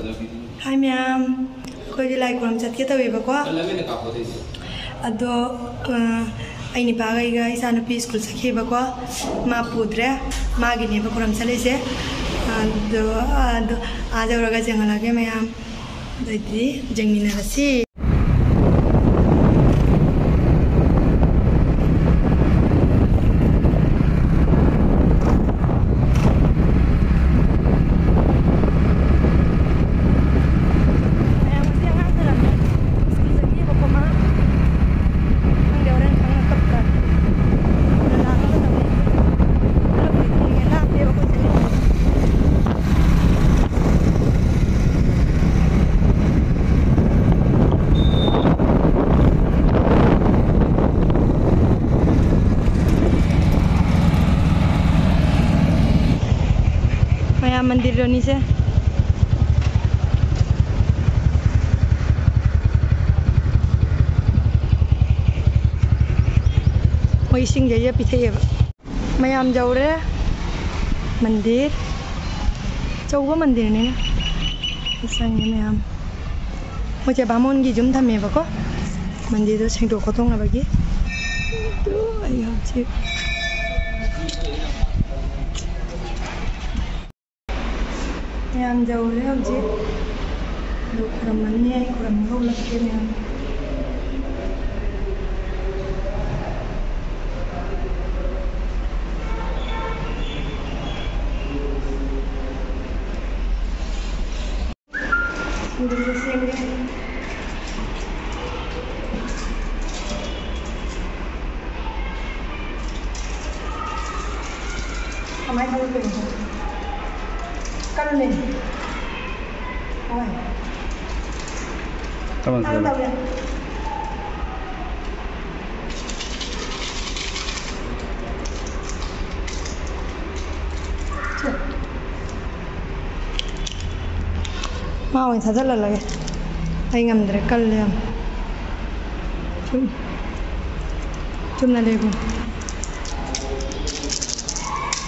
Hai ma'am, koi di lai kuram chat kita weba ko. Ado aini pagai ga isana pi school sakhi ba ko ma pudre ma gini ba kuram chale se. Ado aja uraga jangala ke ma'am. Dadi jangmina rasi. मंदिर रोनी से सिंह जाइए पीछे मैम जाऊरे मंदिर चौब मंदिर ने संगे मैम मुझे बामोन की जुम थमेबको मंदिर तो सेंटो खोथोंनाबगी मैम जाऊरे हजे खुरमनी खुरम लगे ma'am hamain tahu tu, kan ni, oh, tahu ya. Mau saja lah lagi, saya ngambil rekal ya, cuma nade ko.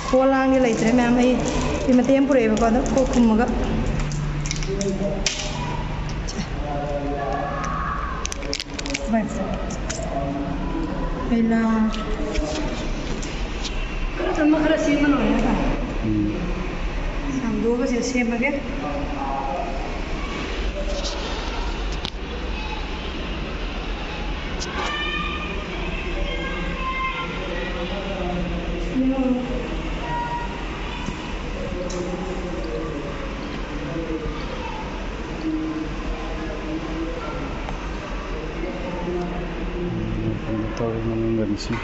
Kolang ni lagi memang ini mati yang pura ibu kau tu kum maga. Baik. Bila cuma kerja sih mana ya kan? Sambil kerja sih bagai. Tahu mana dari sini.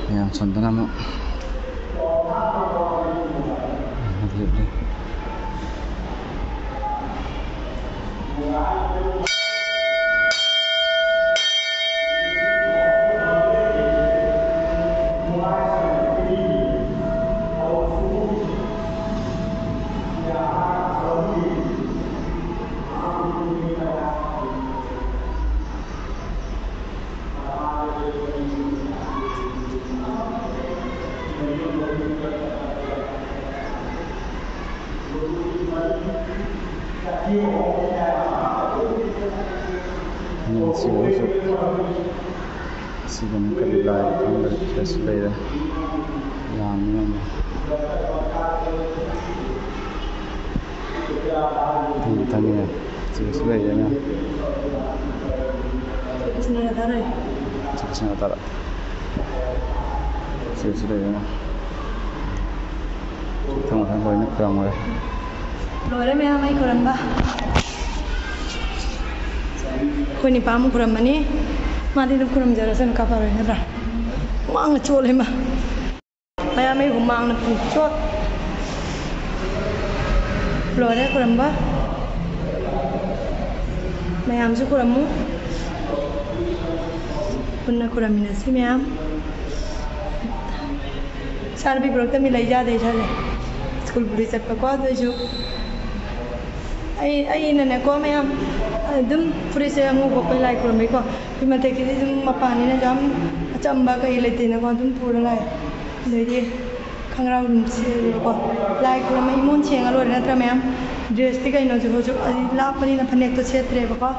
Yang contoh nama Yeah. Sigan kalilay ang display yan yun tanya display yan Senatara display yan tama ko ini kurang oleh Lore me amai kuramba ko ni pamu kuramba ni mati dum kuram jara sen kapar ne ra mang chole ma maya mai humang na pu chot Lore kuramba mayam su kuramu punna kuramina si mayam sarbi prokta mi lai ja de chale school puri chappa ko do ju ai na ko mayam dum puri se angu ko lai kuram ko pimate ki dum mapani na jam achamba kai lete na ko dum pura lai le khangrau dum se ko lai kuram ai mon cheng alo na tra mayam dress ti kai no ju ju la pani na phanek to chetre ba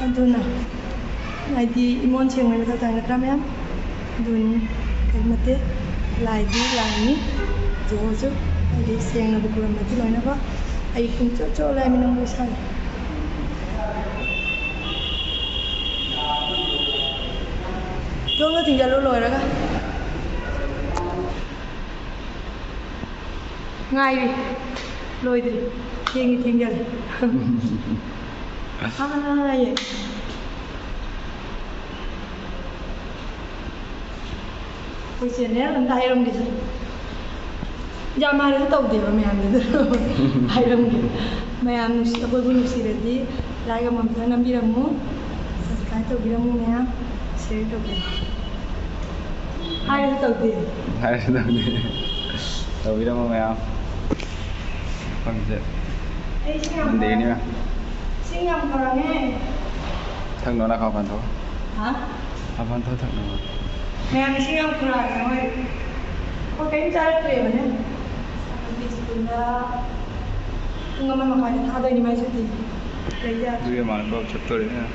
aduna ai di mon cheng mai ta na tra mayam dun kai mate lai di lai ni ju ju ai di seng na bu kuram ti loi na ba ai kum cho lai mi nong sa Dong tinggal lo loi ra ga ngai đi lôi đi thiên giờ vậy bây giờ nếu làm tay không thì giờ mà nó tàu thì mày ăn được hay không thì mày ăn tôi cũng xí được đi lại cái mắm tôm nấm đi làm mũ subscribe tàu đi làm mũ nè share tàu đi hay tàu đi tàu đi làm mũ mày ăn con dễ mình đi đi mà sinh nhầm vào nghe thằng nó là khó phản thôi hả khó phản thôi thằng nó mẹ ăn sinh nhầm vào rồi có cái trái về mà nhé đi school đó không mà phải thao đây đi mấy chút thì lấy ra duyên mà nó chụp tôi đấy nha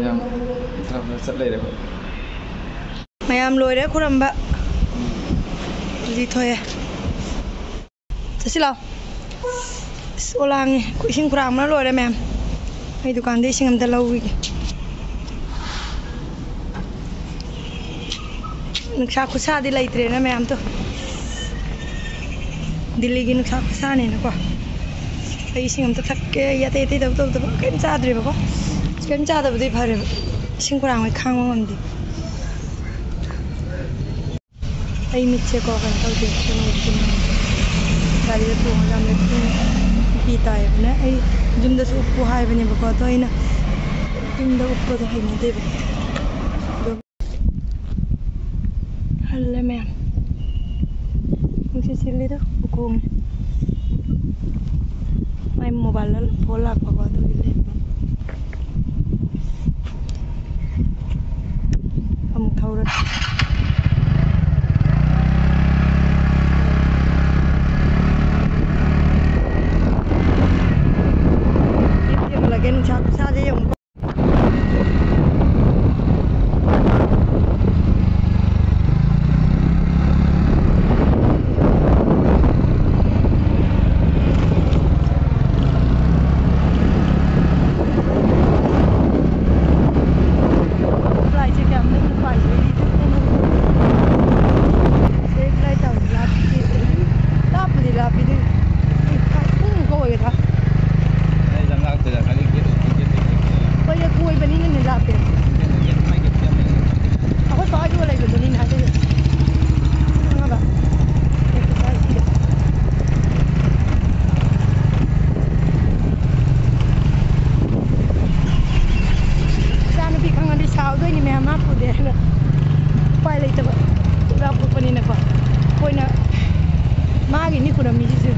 Yang terlalu sedih deh. Mayam lôi đấy kuram ba đi thôi à chắc là số lang cũng xin kuram nó lôi đấy mẹ hay dukaan đi xin em lâu nước sa kusa đi lấy tiền mẹ em to đi lấy cái nước sa kusa này nó quá hay xin em to thắc cái ya tê tê đâu cái cha đi bao cái cha đâu đi phải xin kuram cái khang ngon đi ai mitse ko kan tau de chen chen gari da tuang jam le pi tai na ai jum da su pu hai bane ba ko to ina jum da uppo da hai na de halle me musi sili da hukum mai mobile la phola ko ba do le am thau ra sa dễ dùng lại chỉ cảm thấy phải đi sẽ lại tàu lap đi không có cái thằng bây giờ cùi bên này là tiền aku soal juga lagi benih aja deh nggak apa sana pikangan di sawah ini memang apa deh pai lagi coba udah apa pun ini apa poinnya mag ini kurang misi sih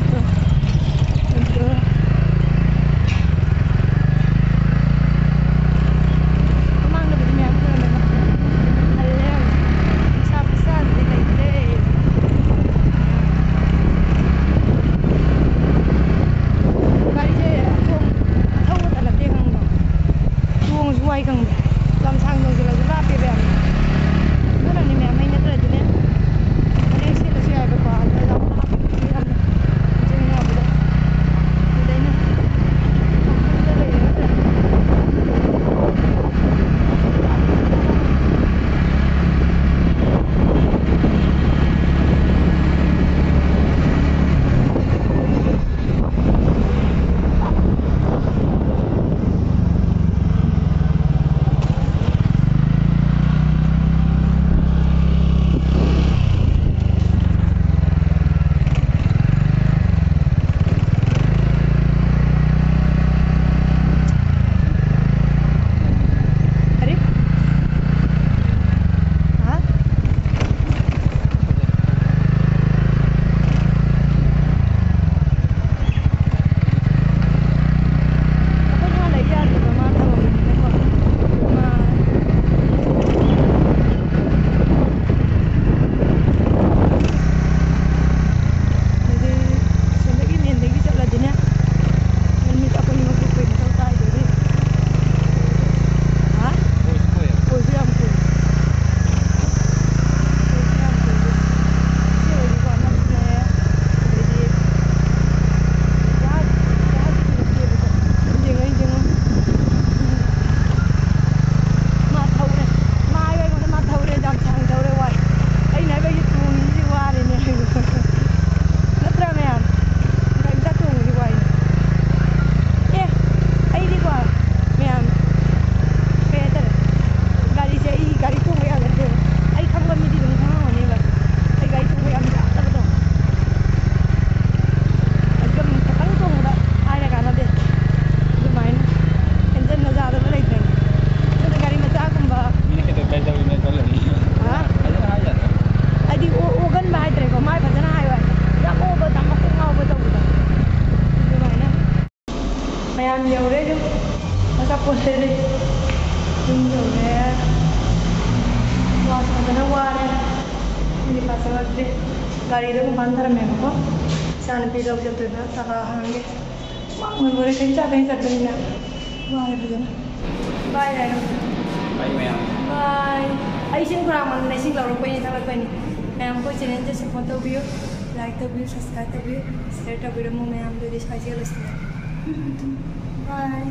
चंगे गाड़ी मानधरमेबको इचानी लौ चतुना तला हांगे मांगोरे कहीं चटना बाय फजना बाय Bye ma'am. बाय आई खुराम नहीं लौरपनी थी मैम को चैनल से सपोर्ट तौर लाइक तौर सब्सक्राइब तौर शेयर तौर मैम स्वाई बाय